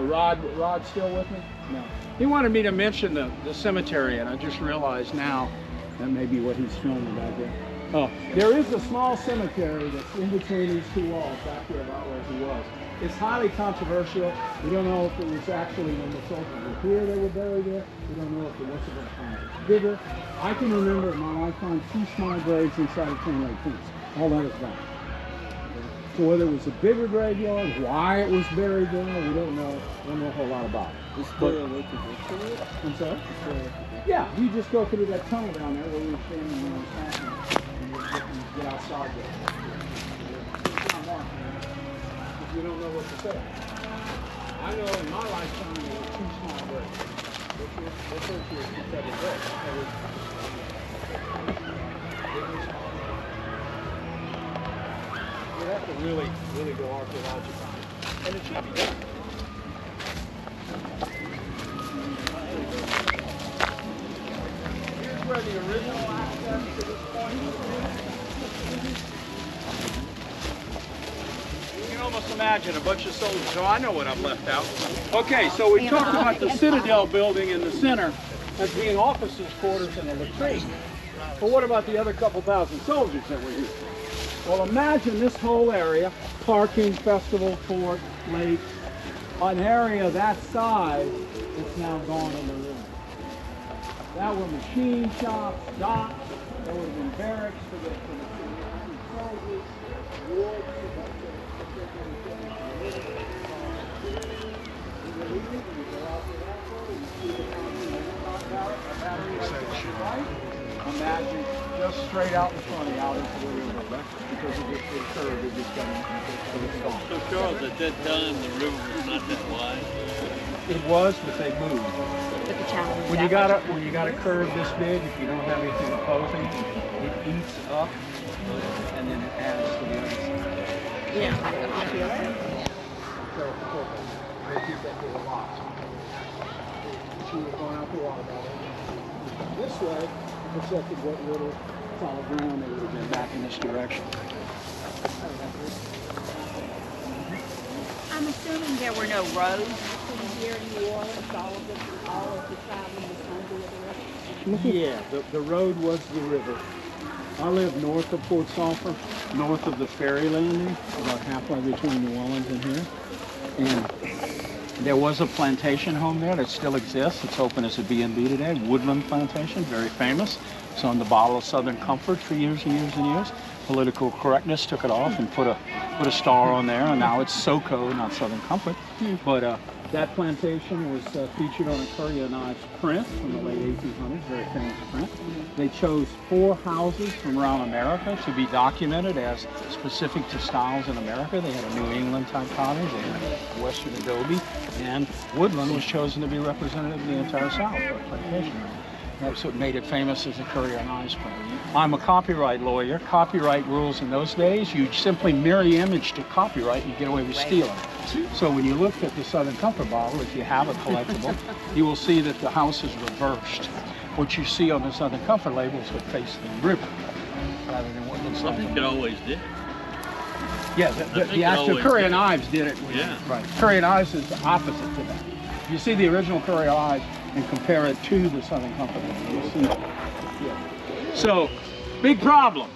Rod still with me? No. He wanted me to mention the cemetery, and I just realized now that may be what he's filming back there. Oh, there is a small cemetery that's in between these two walls back there about where he was. It's highly controversial. We don't know if it was actually when the soldiers were here they were buried there. We don't know if the rest of the time it was bigger. I can remember in my lifetime 2 small graves inside of Twin Lake Fence. All that is gone. So whether it was a bigger graveyard, why it was buried there, we don't know. We don't know a whole lot about it. Is there a way to go to it? I'm sorry? Yeah, you just go through that tunnel down there where we were standing when it was happening. And you get outside there. It's not marked, man. If you don't know what to say. I know in my lifetime there were 2 small graves. This is your Confederate grave. You have to really go archaeological. And it should be done. Here's where the original access to this point is. You can almost imagine a bunch of soldiers. So I know what I've left out. Okay, so we talked about the Citadel building in the center as being officers' quarters and a latrine. But what about the other couple thousand soldiers that were here? Well, imagine this whole area, parking, festival, fort, lake, an area that size that's now gone in the river. That were machine shops, docks, there would have been barracks for the soldiers, wards, imagine just straight out in front of you, out into the river, because of this curve that just got into the storm. So Charles, at that time, the river was not that wide? It was, but they moved. When you got a curve this big, if you don't have anything opposing, it eats up, and then it adds to the other side. Yeah. So, they keep that big a lot. She was going out the water bottle. This way, protected what little solid ground they would have been back in this direction. I'm assuming there were no roads between here and New Orleans, all of the traveling was going to be the river? Yeah, the road was the river. I live north of Port Sulphur, north of the ferry landing, about halfway between New Orleans and here. And there was a plantation home there that still exists. It's open as a B&B today, Woodland Plantation, very famous. It's on the bottle of Southern Comfort for years and years and years. Political correctness took it off and put a star on there, and now it's SoCo, not Southern Comfort. But that plantation was featured on a Currier and Ives print from the late 1800s, very famous print. They chose 4 houses from around America to be documented as specific to styles in America. They had a New England type cottage, they had Western adobe, and Woodland was chosen to be representative of the entire South for a plantation. That's what made it famous as a Currier and Ives print. I'm a copyright lawyer. Copyright rules in those days, you simply mirror image to copyright and you get away with stealing. So when you look at the Southern Comfort bottle, if you have a collectible, you will see that the house is reversed. What you see on the Southern Comfort label is what faces the river, rather than what looks like. I think it always did. Yeah, the actual Currier and Ives did it. Yeah. Right. Currier and Ives is the opposite to that. If you see the original Currier and Ives and compare it to the Southern Comfort label, you'll see it. Yeah. So, big problem.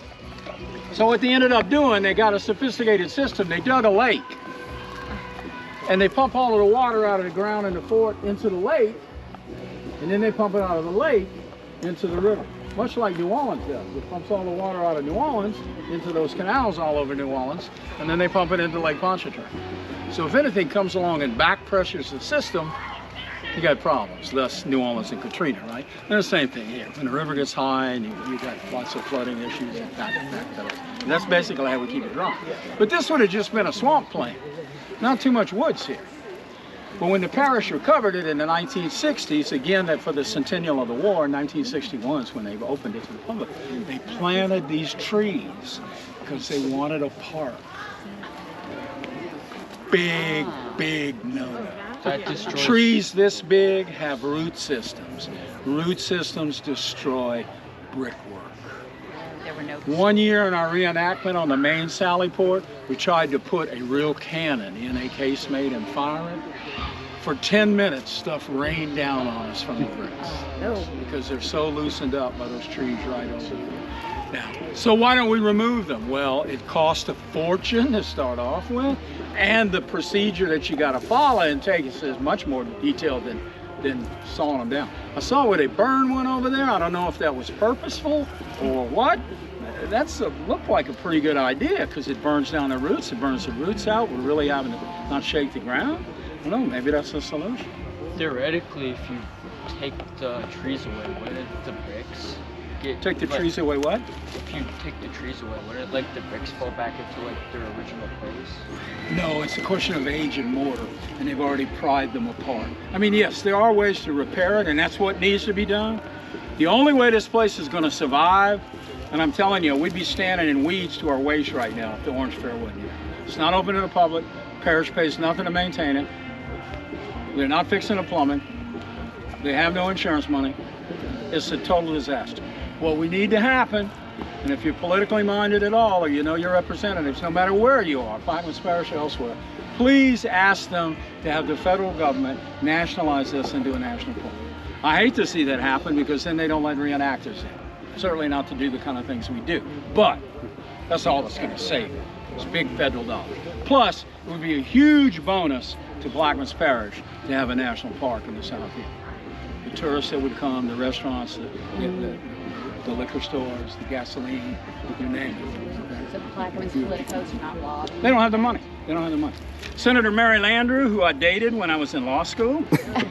So what they ended up doing, they got a sophisticated system. They dug a lake. And they pump all of the water out of the ground in the fort into the lake. And then they pump it out of the lake into the river. Much like New Orleans does. It pumps all the water out of New Orleans into those canals all over New Orleans. And then they pump it into Lake Pontchartrain. So if anything comes along and back pressures the system, you got problems. Thus New Orleans and Katrina, right? And the same thing here. When the river gets high and you got lots of flooding issues, and that's basically how we keep it dry. But this would have just been a swamp plain. Not too much woods here. But when the parish recovered it in the 1960s, again, that for the centennial of the war, 1961 is when they opened it to the public, they planted these trees because they wanted a park. Big, big no-no. Trees this big have root systems. Root systems destroy brickwork. One year in our reenactment on the main Sally Port, we tried to put a real cannon in a casemate and fire it. For 10 minutes, stuff rained down on us from the bricks. Because they're so loosened up by those trees right over there. Now, so why don't we remove them? Well, it costs a fortune to start off with, and the procedure that you got to follow and take is much more detailed than sawing them down. I saw where they burned one over there. I don't know if that was purposeful or what. That's looked like a pretty good idea because it burns down the roots. It burns the roots out. We're really having to not shake the ground. I don't know, maybe that's the solution. Theoretically, if you take the trees away, wouldn't the bricks Take the trees away what? If you take the trees away, wouldn't the bricks fall back into their original place? No, it's a question of age and mortar, and they've already pried them apart. I mean, yes, there are ways to repair it, and that's what needs to be done. The only way this place is going to survive, and I'm telling you, we'd be standing in weeds to our waist right now if the Orange Fair wasn't here. It's not open to the public. Parish pays nothing to maintain it. They're not fixing the plumbing. They have no insurance money. It's a total disaster. What we need to happen, and if you're politically minded at all, or you know your representatives, no matter where you are, Blackman's Parish or elsewhere, please ask them to have the federal government nationalize this and do a national plan. I hate to see that happen because then they don't let reenactors in. Certainly not to do the kind of things we do. But that's all that's going to save it. It's big federal dollars. Plus, it would be a huge bonus to Blackman's Parish to have a national park in the South End. The tourists that would come, the restaurants, the liquor stores, the gasoline, you name it. So Blackman's politicos are not lobbying. They don't have the money. They don't have the money. Senator Mary Landrieu, who I dated when I was in law school,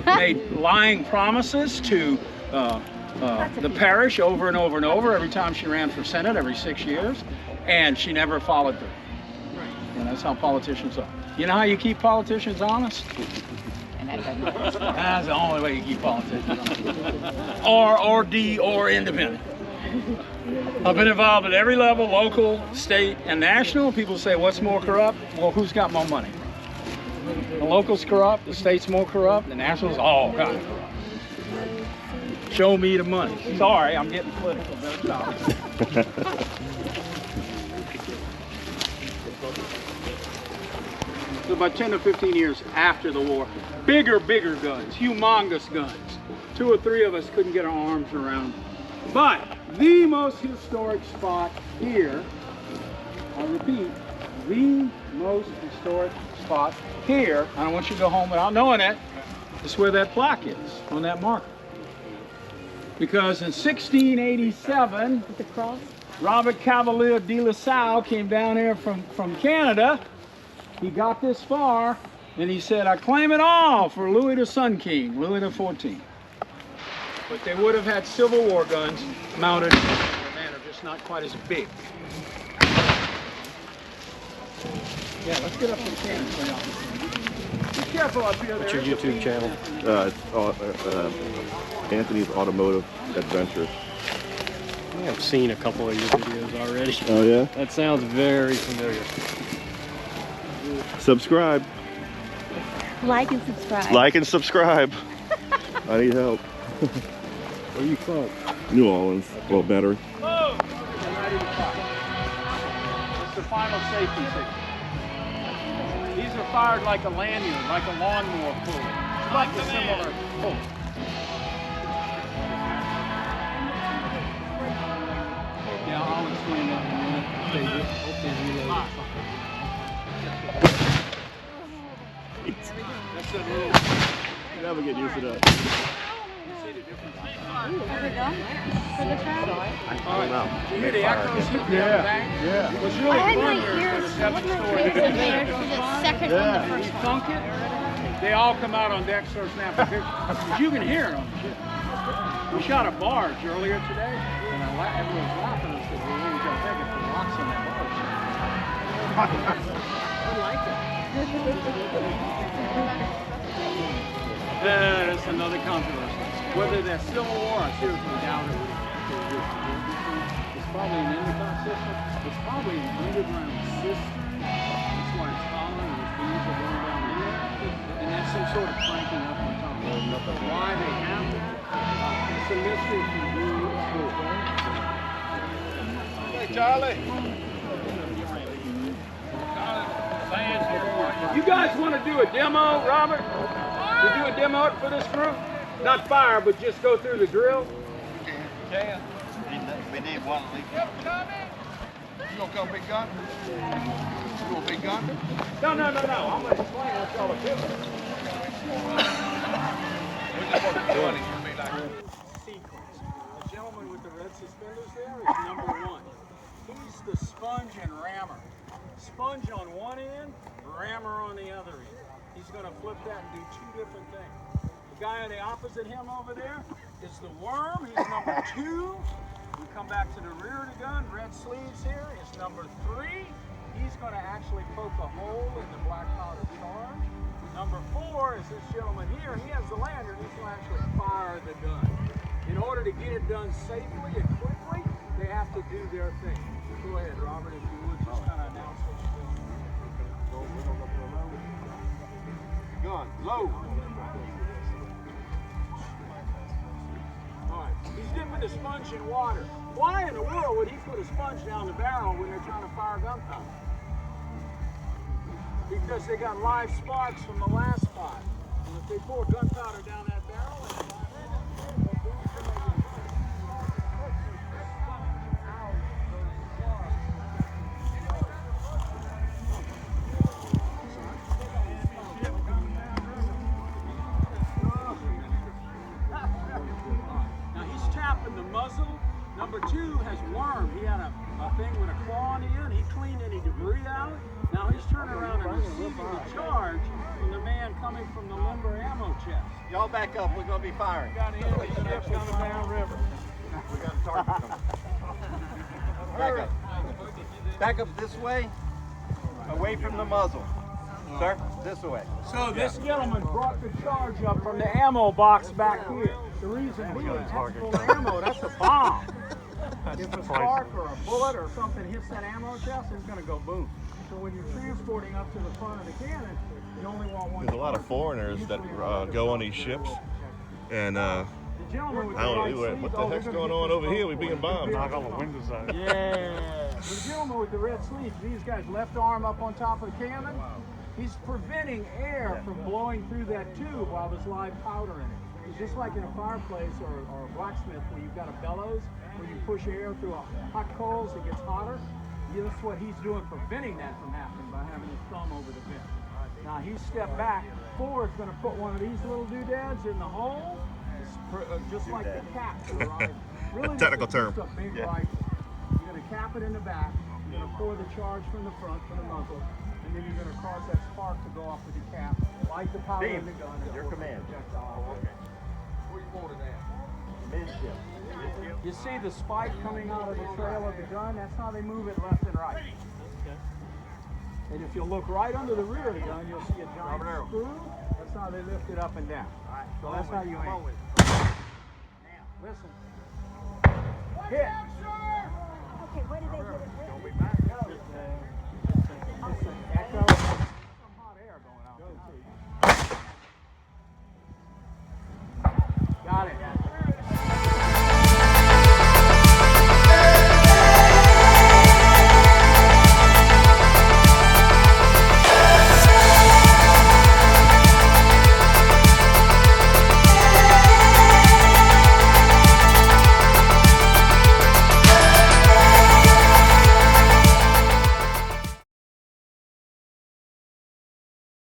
made lying promises to the parish over and over and over every time she ran for Senate, every 6 years, and she never followed through. And that's how politicians are. You know how you keep politicians honest? And that doesn't That's the only way you keep politicians honest. or independent. I've been involved at every level, local, state, and national. People say, what's more corrupt? Well, who's got more money? The local's corrupt, the state's more corrupt, the national's all kind of corrupt. Show me the money. Sorry, I'm getting political. Better stop. So about 10 to 15 years after the war, bigger guns, humongous guns. 2 or 3 of us couldn't get our arms around. But the most historic spot here, I repeat, the most historic spot here, I don't want you to go home without knowing it, is where that plaque is, on that marker. Because in 1687, the cross? Robert Cavalier de La Salle came down here from Canada. He got this far, and he said, I claim it all for Louis the Sun King, Louis the 14th. But they would have had Civil War guns mounted in a manner just not quite as big. Yeah, let's get up to the cannon for y'all. Be careful up here. What's your YouTube channel? It's Anthony's Automotive Adventures. I think I've seen a couple of your videos already. Oh yeah? That sounds very familiar. Subscribe. Like and subscribe. Like and subscribe. I need help. Where are you from? New Orleans. Well, better. Whoa! It's the final safety signal. These are fired like a lanyard, like a lawnmower pull. It's like a similar pull. Yeah, I'll explain that in a minute. That's that little... You never get used to that. Are we done for the trial? I don't know. You hear the echoes here? Yeah. It was really I had fun my here for ears, the one seventh of my story. ears are there for the second one, the You first one. funk it, they all come out on deck, start snapping pictures. You can hear it on the ship. We shot a barge earlier today, and everyone was laughing at us because we really got to take it for rocks on that barge. I like it. That's another controversy. Whether that's Civil War, I seriously doubt it. It's probably an Endicott system. It's probably an underground system. That's why it's hollow and the beams are going down in there. And that's some sort of cranking up on top of it. Why they have it, it's a mystery from Blue School. Hey, Charlie. You guys want to do a demo, Robert? To do a demo for this group? Not fire, but just go through the drill? Yeah. We need one leak. You gonna come big gun? You want big gun? No. I'm gonna explain what y'all are doing. We just want to do it. It's gonna be like Sequence. The gentleman with the red suspenders there is #1. He's the sponge and rammer. Sponge on one end, rammer on the other end. He's gonna flip that and do 2 different things. The guy on the opposite him over there is the worm. He's #2. We come back to the rear of the gun. Red sleeves here is #3. He's going to actually poke a hole in the black powder charge. #4 is this gentleman here. He has the lanyard. He's going to actually fire the gun. In order to get it done safely and quickly, they have to do their thing. Go ahead, Robert, if you would just kind of announce what you're doing. gun, low. Alright, he's dipping the sponge in water. Why in the world would he put a sponge down the barrel when they're trying to fire gunpowder? Because they got live sparks from the last spot. And if they pour gunpowder down that barrel, armed. He had a thing with a claw on the end. He cleaned any debris out. Now he's turning around and receiving the charge from the man coming from the lumber ammo chest. Y'all back up. We're going to be firing. We got enemy ships coming down river. We got a target coming. Back up. Back up this way, away from the muzzle. Sir, this way. So this gentleman brought the charge up from the ammo box back here. The reason being, that's full of ammo, that's a bomb. If a spark or a bullet or something hits that ammo chest, it's going to go boom. So when you're transporting up to the front of the cannon, you only want one. There's a lot of foreigners that go on these ships, and I don't know what the heck's going on over here. We're being bombed. Knock all the windows out. Yeah. The gentleman with the red sleeves, these guys' left arm up on top of the cannon, he's preventing air from blowing through that tube while there's live powder in it. It's just like in a fireplace or a blacksmith where you've got a bellows, where you push air through a hot coals, it gets hotter. Yeah, that's what he's doing, preventing that from happening by having his thumb over the vent. Now he stepped back. Ford's going to put one of these little doodads in the hole, just like the cap to the rifle. Really, technical term. A big rifle. You're going to cap it in the back. You're going to pour the charge from the front, from the muzzle, and then you're going to cause that spark to go off with the cap, light the powder in the gun, and your command. Okay. Where you pointed at? Midship. You see the spike coming out of the trail of the gun? That's how they move it left and right. And if you look right under the rear of the gun, you'll see a giant screw. That's how they lift it up and down. So that's how you aim. Now, listen. Hit. Okay, what did they hit it with?